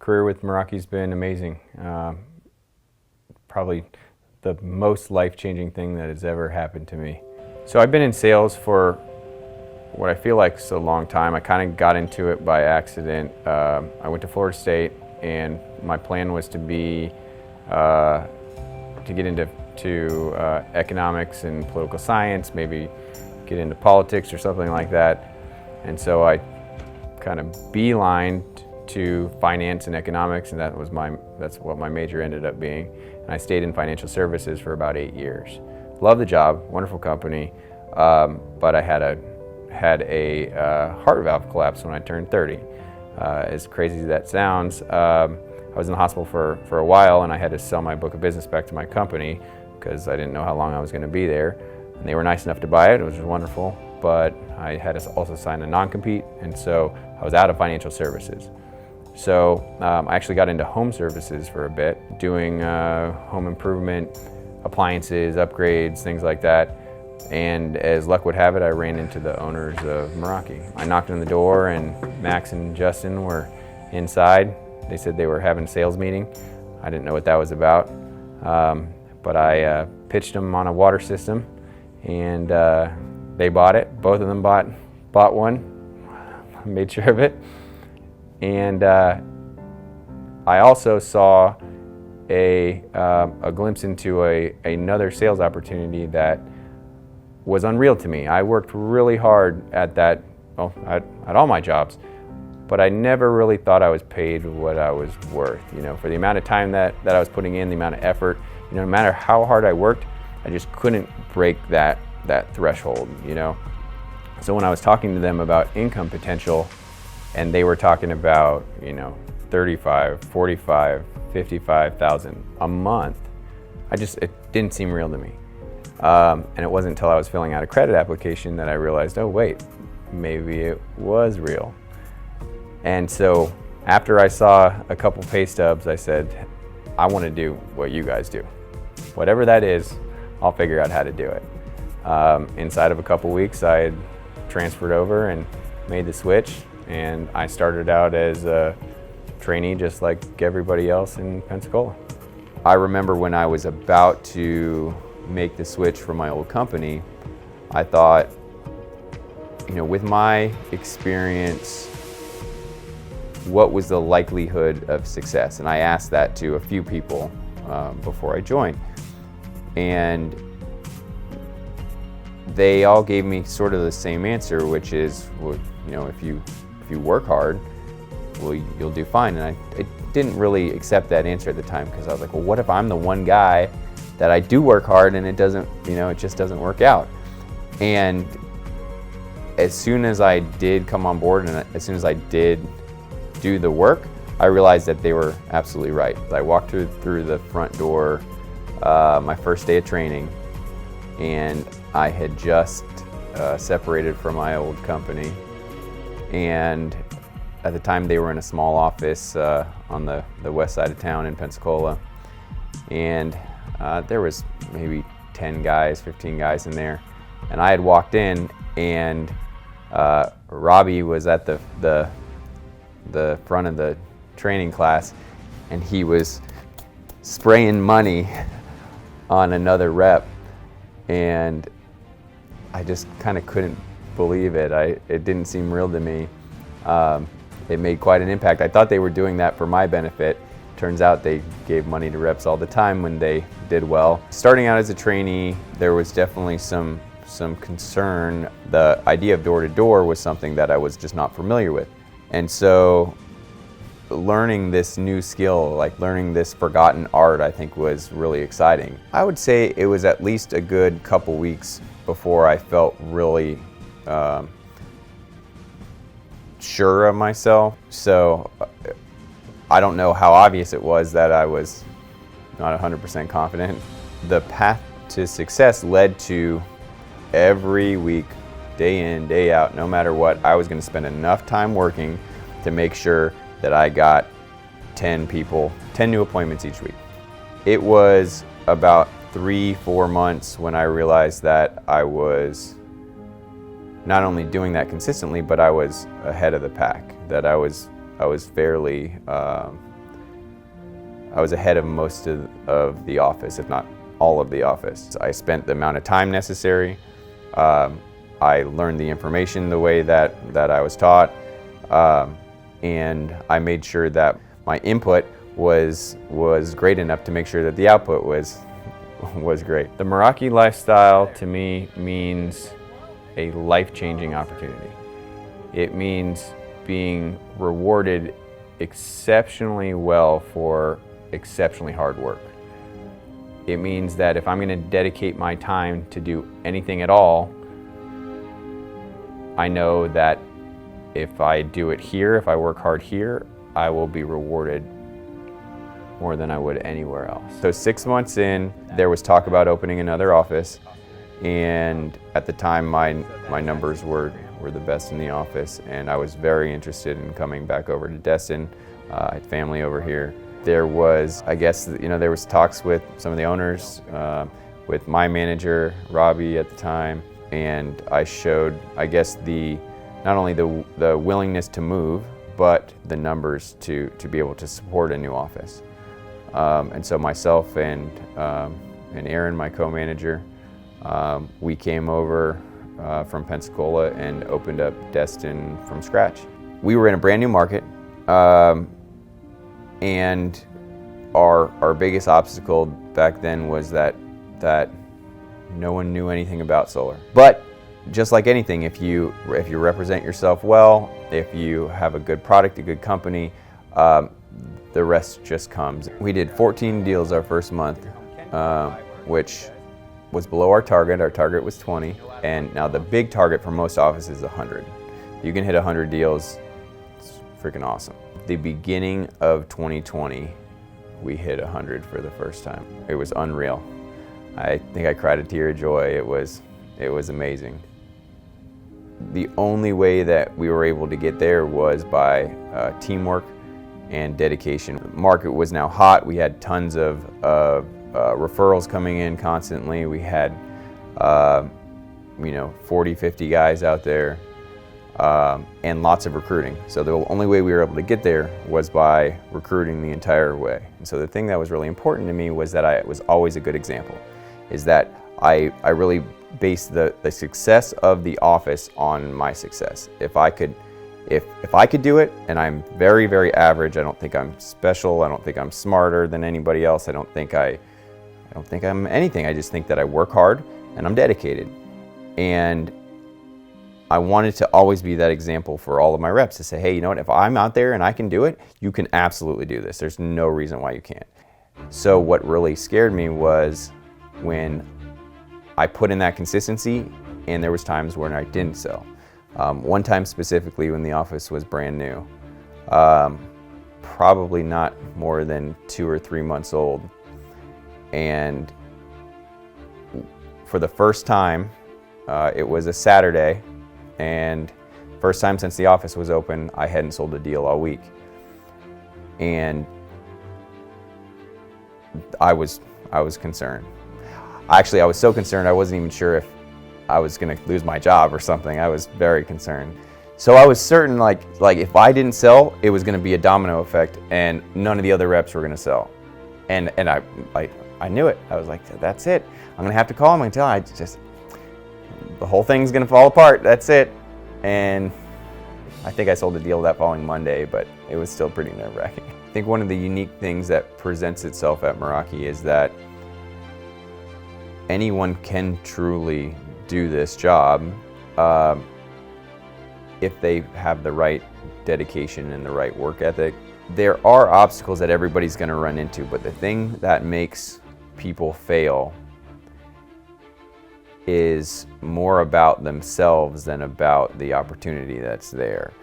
career with Meraki's been amazing. Probably the most life-changing thing that has ever happened to me. So I've been in sales for what I feel like is a long time. I kind of got into it by accident. I went to Florida State, and my plan was to get into economics and political science, maybe get into politics or something like that. And so I kind of beelined to finance and economics, and that's what my major ended up being. And I stayed in financial services for about 8 years. Loved the job, wonderful company, but I had a heart valve collapse when I turned 30. As crazy as that sounds, I was in the hospital for a while, and I had to sell my book of business back to my company because I didn't know how long I was going to be there. And they were nice enough to buy it, which was wonderful, but I had to also sign a non-compete, and so I was out of financial services. So I actually got into home services for a bit, doing home improvement, appliances, upgrades, things like that. And as luck would have it, I ran into the owners of Meraki. I knocked on the door, and Max and Justin were inside. They said they were having a sales meeting. I didn't know what that was about, but I pitched them on a water system, and they bought it. Both of them bought one. I made sure of it. And I also saw a glimpse into another sales opportunity that was unreal to me. I worked really hard at that, at all my jobs, but I never really thought I was paid what I was worth. For the amount of time that I was putting in, the amount of effort, no matter how hard I worked, I just couldn't break that threshold. So when I was talking to them about income potential, and they were talking about, $35,000, $45,000, $55,000 a month, it didn't seem real to me. And it wasn't until I was filling out a credit application that I realized, oh wait, maybe it was real. And so after I saw a couple pay stubs, I said, I want to do what you guys do. Whatever that is, I'll figure out how to do it. Inside of a couple weeks, I had transferred over and made the switch. And I started out as a trainee just like everybody else in Pensacola. I remember when I was about to make the switch from my old company, I thought, with my experience, what was the likelihood of success? And I asked that to a few people before I joined. And they all gave me sort of the same answer, which is, well, if you work hard, well, you'll do fine. And I didn't really accept that answer at the time, because I was like, well, what if I'm the one guy that I do work hard and it doesn't, it just doesn't work out? And as soon as I did come on board and as soon as I did do the work, I realized that they were absolutely right. I walked through the front door my first day of training, and I had just separated from my old company. And at the time, they were in a small office on the west side of town in Pensacola. And there was maybe 10 guys, 15 guys in there. And I had walked in, and Robbie was at the front of the training class, and he was spraying money on another rep. And I just kind of couldn't believe it. It didn't seem real to me. It made quite an impact. I thought they were doing that for my benefit. Turns out they gave money to reps all the time when they did well. Starting out as a trainee, there was definitely some concern. The idea of door-to-door was something that I was just not familiar with. And so learning this new skill, like learning this forgotten art, I think was really exciting. I would say it was at least a good couple weeks before I felt really sure of myself. So I don't know how obvious it was that I was not 100% confident. The path to success led to every week, day in, day out, no matter what, I was going to spend enough time working to make sure that I got 10 new appointments each week. It was about 3-4 months when I realized that I was not only doing that consistently, but I was ahead of the pack, that I was fairly I was ahead of most of the office, if not all of the office. I spent the amount of time necessary. I learned the information the way that I was taught, and I made sure that my input was great enough to make sure that the output was great. The Meraki lifestyle to me means a life-changing opportunity. It means being rewarded exceptionally well for exceptionally hard work. It means that if I'm going to dedicate my time to do anything at all, I know that if I do it here, if I work hard here, I will be rewarded more than I would anywhere else. So 6 months in, there was talk about opening another office, and at the time my numbers were the best in the office, and I was very interested in coming back over to Destin. I had family over here. There was, I guess, there was talks with some of the owners, with my manager, Robbie, at the time, and I showed, I guess, not only the willingness to move, but the numbers to be able to support a new office. And so myself and Aaron, my co-manager, we came over from Pensacola and opened up Destin from scratch. We were in a brand new market, and our biggest obstacle back then was that no one knew anything about solar. But just like anything, if you represent yourself well, if you have a good product, a good company, the rest just comes. We did 14 deals our first month, which was below our target. Our target was 20, and now the big target for most offices is 100. You can hit 100 deals, it's freaking awesome. The beginning of 2020, we hit 100 for the first time. It was unreal. I think I cried a tear of joy. It was amazing. The only way that we were able to get there was by teamwork and dedication. The market was now hot. We had tons of referrals coming in constantly. We had 40, 50 guys out there, and lots of recruiting. So the only way we were able to get there was by recruiting the entire way. And so the thing that was really important to me was that I was always a good example, is that I really based the success of the office on my success. If I could do it, and I'm very, very average, I don't think I'm special, I don't think I'm smarter than anybody else, I don't think I'm anything. I just think that I work hard and I'm dedicated. And I wanted to always be that example for all of my reps, to say, hey, you know what, if I'm out there and I can do it, you can absolutely do this. There's no reason why you can't. So what really scared me was when I put in that consistency, and there was times when I didn't sell. One time specifically when the office was brand new, probably not more than 2 or 3 months old. And for the first time, it was a Saturday, and first time since the office was open, I hadn't sold a deal all week. And I was concerned. Actually, I was so concerned I wasn't even sure if I was going to lose my job or something. I was very concerned. So I was certain, like if I didn't sell, it was going to be a domino effect, and none of the other reps were going to sell. And I knew it. I was like, that's it. I'm going to have to call him and tell him. The whole thing's going to fall apart. That's it. And I think I sold a deal that following Monday, but it was still pretty nerve-wracking. I think one of the unique things that presents itself at Meraki is that anyone can truly do this job if they have the right dedication and the right work ethic. There are obstacles that everybody's going to run into, but the thing that makes people fail is more about themselves than about the opportunity that's there.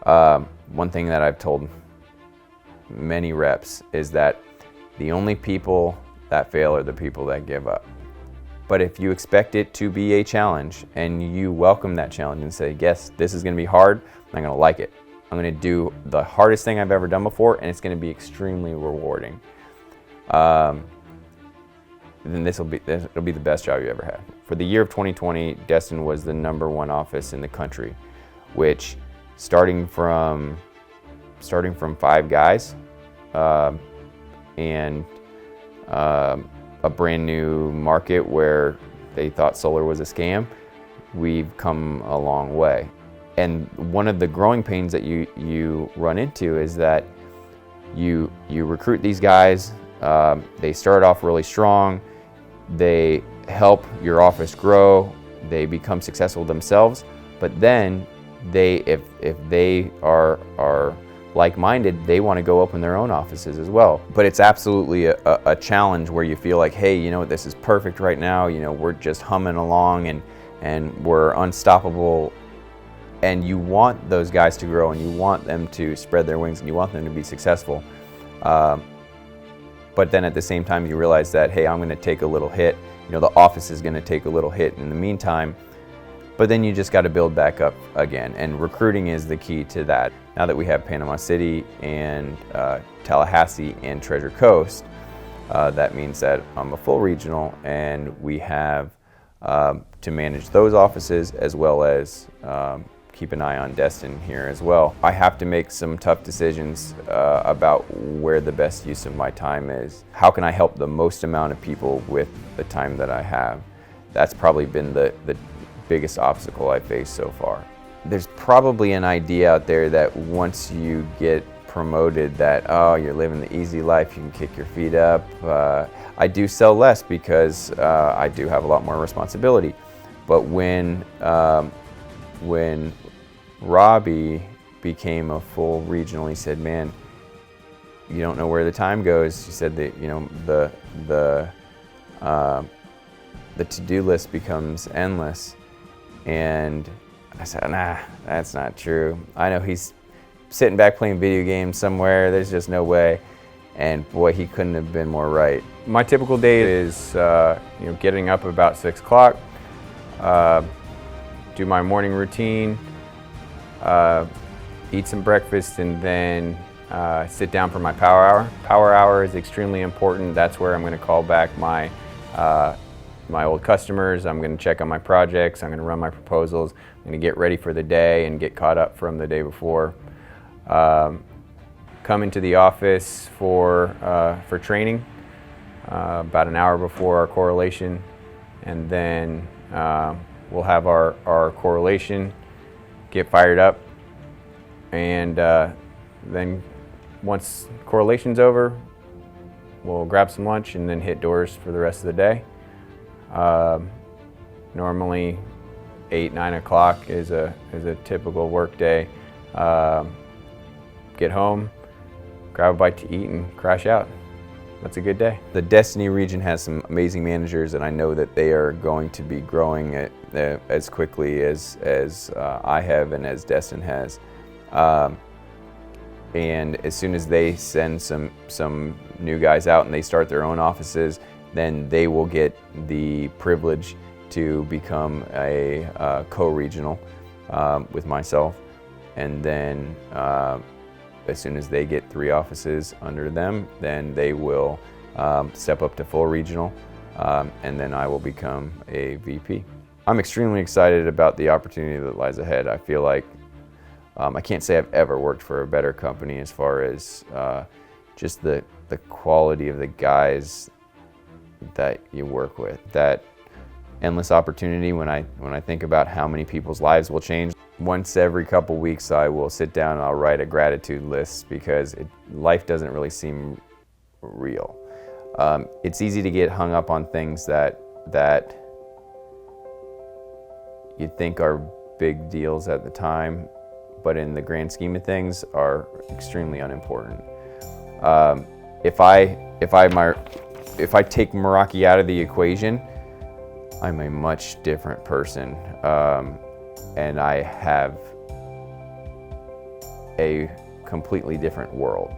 One thing that I've told many reps is that the only people that fail are the people that give up. But if you expect it to be a challenge and you welcome that challenge and say, yes, this is going to be hard, I'm going to like it. I'm going to do the hardest thing I've ever done before, and it's going to be extremely rewarding. Then it'll be the best job you ever had. For the year of 2020, Destin was the #1 office in the country, which starting from 5 guys, and a brand new market where they thought solar was a scam, we've come a long way. And one of the growing pains that you run into is that you recruit these guys, they start off really strong, they help your office grow, they become successful themselves, but then if they are like-minded, they want to go open their own offices as well. But it's absolutely a challenge where you feel like, hey, you know what, this is perfect right now, you know, we're just humming along and we're unstoppable, and you want those guys to grow and you want them to spread their wings and you want them to be successful. But then at the same time you realize that, hey, I'm going to take a little hit, you know, the office is going to take a little hit in the meantime, but then you just got to build back up again, and recruiting is the key to that. Now that we have Panama City and Tallahassee and Treasure Coast, that means that I'm a full regional, and we have to manage those offices as well as keep an eye on Destin here as well. I have to make some tough decisions about where the best use of my time is. How can I help the most amount of people with the time that I have? That's probably been the biggest obstacle I faced so far. There's probably an idea out there that once you get promoted that, oh, you're living the easy life, you can kick your feet up. I do sell less because I do have a lot more responsibility. But when Robbie became a full regional, he said, man, you don't know where the time goes. He said that, you know, the to-do list becomes endless. And I said, nah, that's not true. I know he's sitting back playing video games somewhere. There's just no way. And boy, he couldn't have been more right. My typical day is you know, getting up about 6 o'clock, do my morning routine, eat some breakfast, and then sit down for my power hour. Power hour is extremely important. That's where I'm going to call back my old customers. I'm going to check on my projects. I'm going to run my proposals. I'm going to get ready for the day and get caught up from the day before. Come into the office for training about an hour before our correlation, and then we'll have our correlation, get fired up, and then once correlation's over, we'll grab some lunch and then hit doors for the rest of the day. Normally 8-9 o'clock is a typical work day. Get home, grab a bite to eat, and crash out. That's a good day. The Destiny region has some amazing managers, and I know that they are going to be growing as quickly as I have and as Destin has. And as soon as they send some new guys out and they start their own offices, then they will get the privilege to become a co-regional with myself. And then as soon as they get 3 offices under them, then they will step up to full regional, and then I will become a VP. I'm extremely excited about the opportunity that lies ahead. I feel like I can't say I've ever worked for a better company as far as just the quality of the guys that you work with. That endless opportunity when I think about how many people's lives will change. Once every couple weeks I will sit down and I'll write a gratitude list, because life doesn't really seem real. It's easy to get hung up on things that you think are big deals at the time, but in the grand scheme of things are extremely unimportant. If I take Meraki out of the equation, I'm a much different person, and I have a completely different world.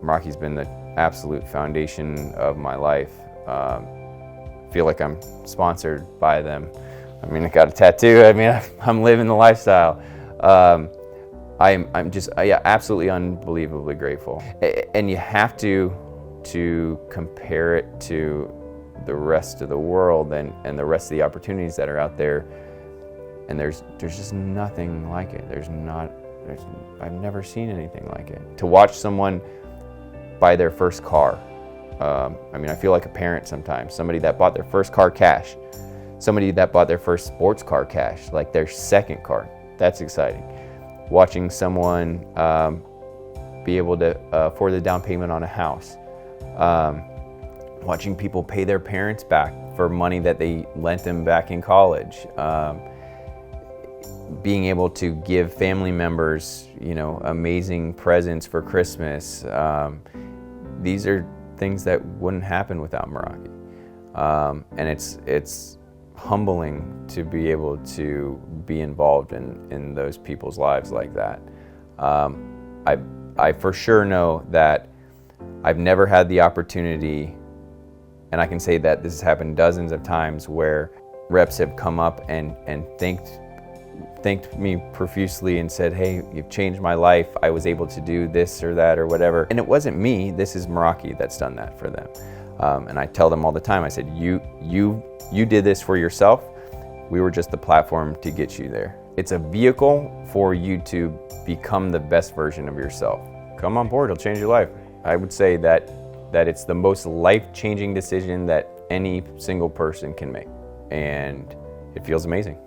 Meraki's been the absolute foundation of my life. I feel like I'm sponsored by them. I mean, I got a tattoo. I mean, I'm living the lifestyle. I'm just absolutely unbelievably grateful. And you have to compare it to the rest of the world and the rest of the opportunities that are out there. And there's just nothing like it. I've never seen anything like it. To watch someone buy their first car. I mean, I feel like a parent sometimes. Somebody that bought their first car cash. Somebody that bought their first sports car cash, like their second car. That's exciting. Watching someone be able to afford the down payment on a house. Watching people pay their parents back for money that they lent them back in college. Being able to give family members, amazing presents for Christmas. These are things that wouldn't happen without Meraki. And it's humbling to be able to be involved in those people's lives like that. I for sure know that I've never had the opportunity, and I can say that this has happened dozens of times, where reps have come up and thanked me profusely and said, "Hey, you've changed my life. I was able to do this or that or whatever." And it wasn't me. This is Meraki that's done that for them. And I tell them all the time, I said, you did this for yourself. We were just the platform to get you there. It's a vehicle for you to become the best version of yourself. Come on board, it'll change your life. I would say that it's the most life-changing decision that any single person can make. And it feels amazing.